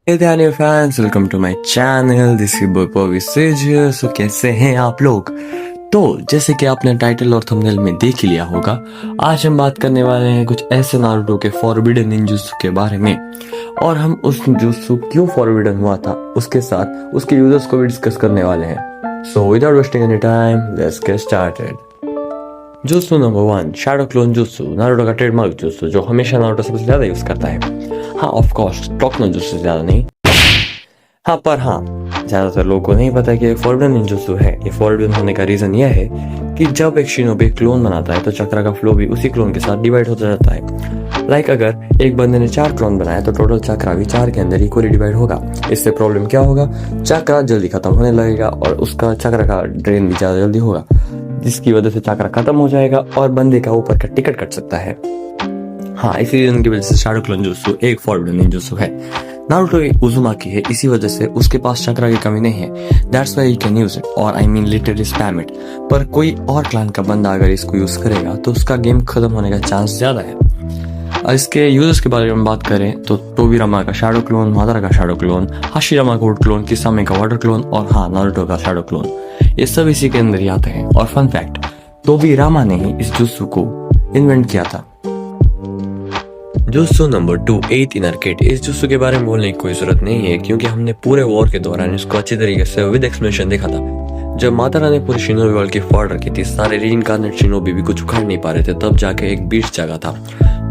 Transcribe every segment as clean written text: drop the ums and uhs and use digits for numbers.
Hey there new fans, welcome to my channel. This is boy Pavi Sage here. So कैसे हैं आप लोग? तो जैसे कि आपने टाइटल और थंबनेल में देख ही लिया होगा, आज हम बात करने वाले हैं कुछ ऐसे नारुतो के फॉरबिडन निंजुत्सु के बारे में, और हम उस निंजुत्सु क्यों फॉरबिडन हुआ था उसके साथ उसके यूजर्स को भी डिस्कस करने वाले हैं. So without wasting any time, let's get started. Jutsu number 1, shadow clone jutsu, Naruto का ट्रेडमार्क जुत्सु जो हमेशा नारुतो सबसे ज्यादा यूज करता है. हाँ, ऑफ कोर्स क्लॉक जुत्सु से ज्यादा नहीं. पर ज्यादातर लोगों को नहीं पता कि ये फॉरबिडन निंजुत्सु है. ये फॉरबिडन होने का रीजन यह है कि जब एक शिनोबी क्लोन बनाता है तो चक्रा का फ्लो भी उसी क्लोन के साथ डिवाइड होता जाता है. लाइक अगर एक बंदे ने 4 क्लोन बनाया तो टोटल चक्रा भी 4 के अंदर इक्वली डिवाइड होगा. इससे प्रॉब्लम क्या होगा, चक्रा जल्दी खत्म होने लगेगा और उसका चक्रा का ड्रेन भी ज्यादा जल्दी होगा, जिसकी वजह से चक्रा खत्म हो जाएगा और बंदे का ऊपर का टिकट कट सकता है. इसी रीजन की वजह से शैडो क्लोन जुत्सु एक फॉरबिडन निंजुत्सु है. नारुतो एक उजुमाकी है, इसी वजह से उसके पास चक्रा की कमी नहीं है. That's why he can use it, और I mean literally spam it. पर कोई और क्लैन का बंदा अगर इसको यूज करेगा तो उसका गेम खत्म होने का चांस ज्यादा है. इसके यूजर्स के बारे में बात करें तो तोबिरामा का शैडो क्लोन, मादारा का शैडो क्लोन, हाशिरामा का वुड क्लोन, किसामे का वाटर क्लोन और नारुतो का शैडो क्लोन, ये सब इसी के अंदर ही आते हैं. और फन फैक्ट, तोबिरामा ने ही इस जुत्सु को इन्वेंट किया था. Jutsu number 2, 8 inner kit. इस जुत्सु के बारे में बोलने की कोई जरूरत नहीं है क्योंकि हमने पूरे वॉर के दौरान इसको अच्छी तरीके से विद एक्सप्लेनेशन देखा था. जब मादारा ने पूरी शिनोबी वर्ल्ड की फॉर रखी थी, सारे रीइंकार्नेट शिनोबी भी कुछ उखाड़ नहीं पा रहे थे, तब जाके एक बीस्ट जगा था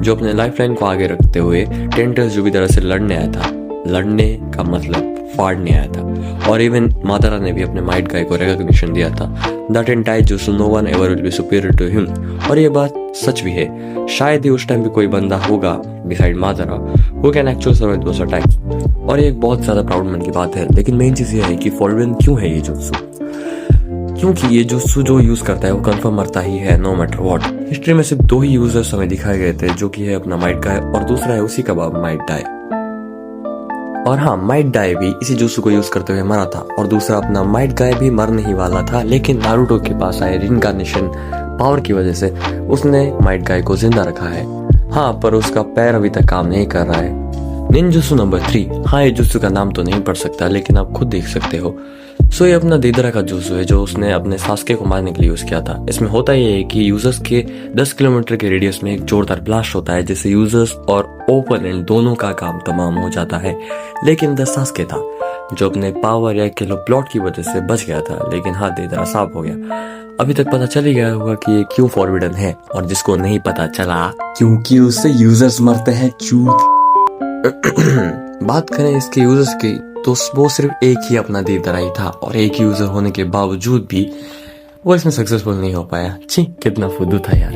जो अपने लाइफलाइन को आगे रखते हुए टेंटल्स जो भी तरह से लड़ने आया था. लड़ने का मतलब फाड़ने आया था. और इवन मादारा ने भी अपने माइट गाय को रिकॉग्निशन दिया था, दैट एंटायर जुत्सु no one ever will be superior to him. और ये बात सच भी है. शायद ही उस टाइम पे कोई बंदा होगा beside मादारा who can actually survive those attacks. और ये एक बहुत ज्यादा प्राउड मन की बात है. लेकिन मेन चीज ये है कि फॉरबिडन क्यों है ये जुत्सु, क्योंकि ये जुत्सु जो यूज करता है वो कंफर्म मरता ही है नो मैटर व्हाट. हिस्ट्री में सिर्फ 2 ही यूजर्स हमें दिखाए गए थे, जो कि है अपना माइट गाय और दूसरा है उसी का बाप माइट डाई. और माइट डाई भी इसी जुत्सु को यूज करते हुए मरा था, और दूसरा अपना माइट गाय भी मरने ही वाला था, लेकिन नारुतो के पास आए रीइंकार्नेशन पावर की वजह से उसने माइट गाय को जिंदा रखा है. पर उसका पैर अभी तक काम नहीं कर रहा है. Ninjutsu number 3. ये जुत्सु का नाम तो नहीं पढ़ सकता, लेकिन आप खुद देख सकते हो. ये अपना देदरा का जुत्सु है जो उसने अपने सास्के को मारने के लिए यूज किया था. इसमें होता ये है कि यूजर्स के 10 किलोमीटर के रेडियस में एक जोरदार ब्लास्ट होता है, जिससे यूजर्स और ओपोनेंट दोनों का काम तमाम हो जाता है. लेकिन द सास्के था जो अपने पावर या किलो प्लॉट की वजह से बच गया था, लेकिन देदरा साफ हो गया. अभी तक पता चल ही गया होगा कि ये क्यों फॉरबिडन है, और जिसको नहीं पता चला क्योंकि उससे यूजर्स मरते हैं चूत. बात करें इसके यूजर्स की तो वो सिर्फ एक ही अपना देदरा ही था, और एक यूजर होने के बावजूद भी वो इसमें सक्सेसफुल नहीं हो पाया. कितना फुद्दू था यार.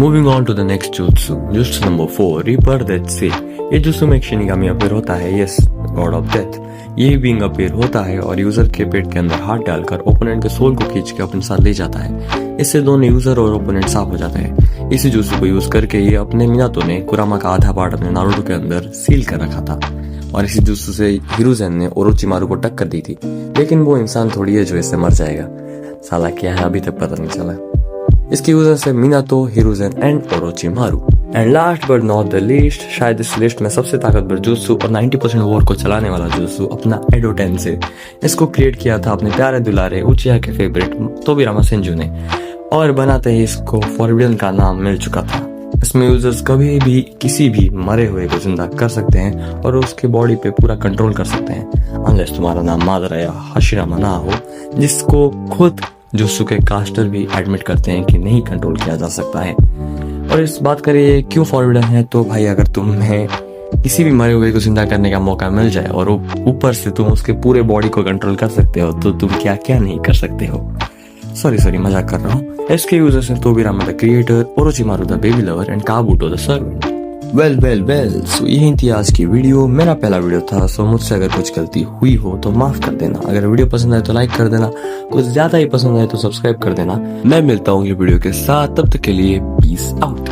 Moving on to the next जुत्सु, जुत्सु नंबर 4, रीबर्थ डेथ से. ये जुत्सु में एक शिनिगामी अपीयर होता है, यस, गॉड ऑफ डेथ. ये बीइंग अपीयर होता है और यूजर के पेट के अंदर हाथ डालकर ओपोनेंट के सोल को खींच के अपने साथ ले जाता है. इससे दोनों यूजर और ओपोनेंट साफ हो जाते हैं. इसी जुत्सु को यूज करके ये अपने मिनातो ने कुरामा का आधा पार्ट अपने नारुतो के अंदर सील कर रखा था, और इसी जुत्सु से हिरुज़ेन ने ओरोचिमारू को टक्कर दी थी. लेकिन वो इंसान थोड़ी है जो इससे मर जाएगा. साला क्या है अभी तक पता नहीं चला. इसके यूजर से Minato, Hiruzen and Orochimaru. And last but not the least, शायद इस लिस्ट में सबसे ताकतवर जुत्सु और 90% वॉर को चलाने वाला जुत्सु, अपना एडो टेंसेई. इसको क्रिएट किया था अपने प्यारे दुलारे उचिहा के फेवरेट तोबिरामा सेंजू ने, और बनाते ही इसको फॉरबिडन का नाम मिल चुका था. इसमें यूजर्स कभी भी किसी भी मरे हुए को जिंदा कर सकते हैं और उसके बॉडी पे पूरा कंट्रोल कर सकते हैं, अनलेस तुम्हारा नाम मादारा या हाशिरामा ना हो, जिसको खुद जुत्सु के कास्टर भी एडमिट करते हैं कि नहीं कंट्रोल किया जा सकता है. और इस बात करिए क्यों फॉरबिडन है, तो भाई अगर तुम्हें किसी भी मरे हुए को जिंदा करने का मौका मिल जाए और ऊपर से तुम उसके पूरे बॉडी को कंट्रोल कर सकते हो, तो तुम क्या क्या नहीं कर सकते हो. सॉरी मजाक कर रहा हूँ. इसके यूजर्स हैं Tobirama the creator, Orochimaru the baby lover and Kabuto the servant. Well so यही थी आज की वीडियो. मेरा पहला वीडियो था, सो मुझसे अगर कुछ गलती हुई हो तो माफ कर देना. अगर वीडियो पसंद आए तो लाइक कर देना, कुछ ज्यादा ही पसंद आए तो सब्सक्राइब कर देना. मैं मिलता हूँ ये वीडियो के साथ, तब तक के लिए पीस आउट.